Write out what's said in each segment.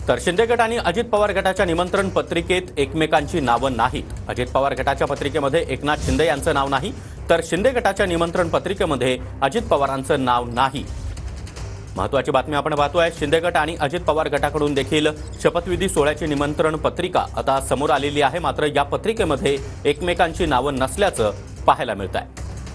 तर शिंदे गट आणि अजित पवार गटाच्या निमंत्रण पत्रिकेत एकमेकांची नावं नाहीत। अजित पवार गटाच्या पत्रिकेमध्ये एकनाथ शिंदे यांचं नाव नाही, तर शिंदे गटाच्या निमंत्रण पत्रिकेमध्ये अजित पवारांचं नाव नाही। महत्त्वाची बातमी आपण पाहतोय। शिंदे गट आणि अजित पवार गटाकडून देखील शपथविधी सोहळ्याची निमंत्रण पत्रिका आता समोर आलेली आहे। मात्र या पत्रिकेमध्ये एकमेकांची नावं नसल्याचं पाहायला मिळतंय।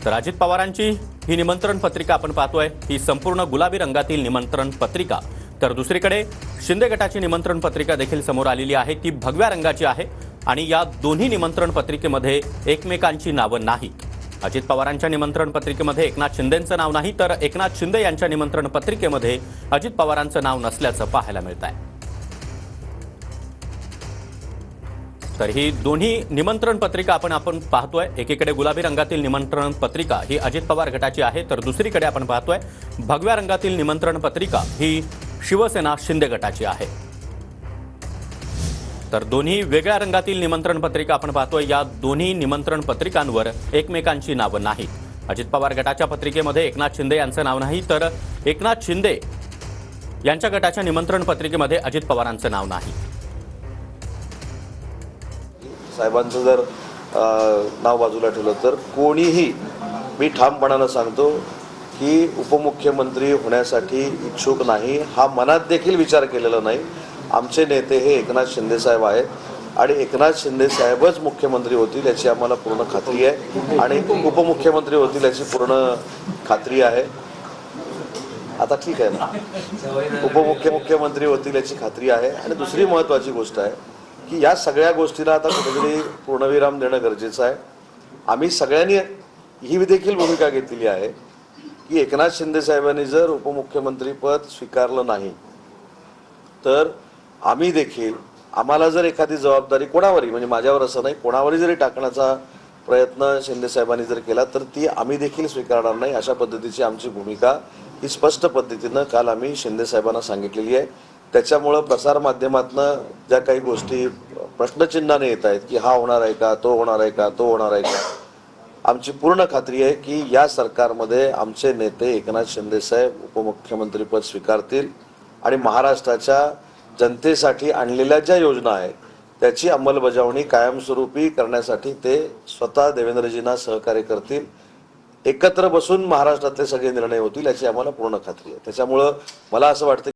तर अजित पवारांची ही निमंत्रण पत्रिका आपण पाहतोय, ही संपूर्ण गुलाबी रंगातील निमंत्रण पत्रिका। तर दुसरीकडे शिंदे गटाची निमंत्रण पत्रिका देखील समोर आलेली आहे, ती भगव्या रंगाची आहे आणि या दोन्ही निमंत्रण पत्रिकेमध्ये एकमेकांची नावं नाहीत। अजित पवारांच्या निमंत्रण पत्रिकेमध्ये एकनाथ शिंदेंचं नाव नाही, तर एकनाथ शिंदे यांच्या निमंत्रण पत्रिकेमध्ये अजित पवारांचं नाव नसल्याचं पाहायला मिळतंय। तर ही दोन्ही निमंत्रण पत्रिका आपण पाहतोय। एकीकडे गुलाबी रंगातील निमंत्रण पत्रिका ही अजित पवार गटाची आहे, तर दुसरीकडे आपण पाहतोय भगव्या रंगातील निमंत्रण पत्रिका ही शिवसेना शिंदे गटाची आहे। तर दोन्ही वेगळ्या रंगातील निमंत्रण पत्रिका आपण पाहतोय। या दोन्ही निमंत्रण पत्रिकांवर एकमेकांची नावं नाहीत। अजित पवार गटाच्या पत्रिकेमध्ये एकनाथ शिंदे यांचं नाव नाही, तर एकनाथ शिंदे यांच्या गटाच्या निमंत्रण पत्रिकेमध्ये अजित पवारांचं नाव नाही। साहेबांचं जर नाव बाजूला ठेवलं तर कोणीही, मी ठामपणानं सांगतो की उपमुख्यमंत्री होण्यासाठी इच्छुक नाही, हा मनात देखील विचार केलेला नाही। आमचे नेते हे एकनाथ शिंदे साहेब आहेत आणि एकनाथ शिंदे साहेबच मुख्यमंत्री होतील याची आम्हाला पूर्ण खात्री आहे आणि उपमुख्यमंत्री होतील याची पूर्ण खात्री आहे। आता ठीक आहे ना, उपमुख्यमंत्री होतील याची खात्री आहे। आणि दुसरी महत्त्वाची गोष्ट आहे की या सगळ्या गोष्टीला आता कुठेतरी पूर्णविराम देणं गरजेचं आहे। आम्ही सगळ्यांनी ही देखील भूमिका घेतलेली आहे की एकनाथ शिंदे साहेबांनी जर उपमुख्यमंत्रीपद स्वीकारलं नाही तर आम्ही देखील, आम्हाला जर एखादी जबाबदारी कोणावरही, म्हणजे माझ्यावर असं नाही, कोणावरही जरी टाकण्याचा प्रयत्न शिंदे साहेबांनी जर केला तर ती आम्ही देखील स्वीकारणार नाही। अशा पद्धतीची आमची भूमिका ही स्पष्ट पद्धतीनं काल आम्ही शिंदे साहेबांना सांगितलेली आहे। त्याच्यामुळं प्रसारमाध्यमातनं ज्या काही गोष्टी प्रश्नचिन्हाने येत आहेत की हा होणार आहे का, तो होणार आहे का, तो होणार आहे का, आमची पूर्ण खात्री आहे की या सरकारमध्ये आमचे नेते एकनाथ शिंदे साहेब उपमुख्यमंत्रीपद स्वीकारतील आणि महाराष्ट्राच्या जनतेसाठी आणलेल्या ज्या योजना आहेत त्याची अंमलबजावणी कायमस्वरूपी करण्यासाठी ते स्वतः देवेंद्रजींना सहकार्य करतील। एकत्र बसून महाराष्ट्रातले सगळे निर्णय होतील याची आम्हाला पूर्ण खात्री आहे। त्याच्यामुळं मला असं वाटतं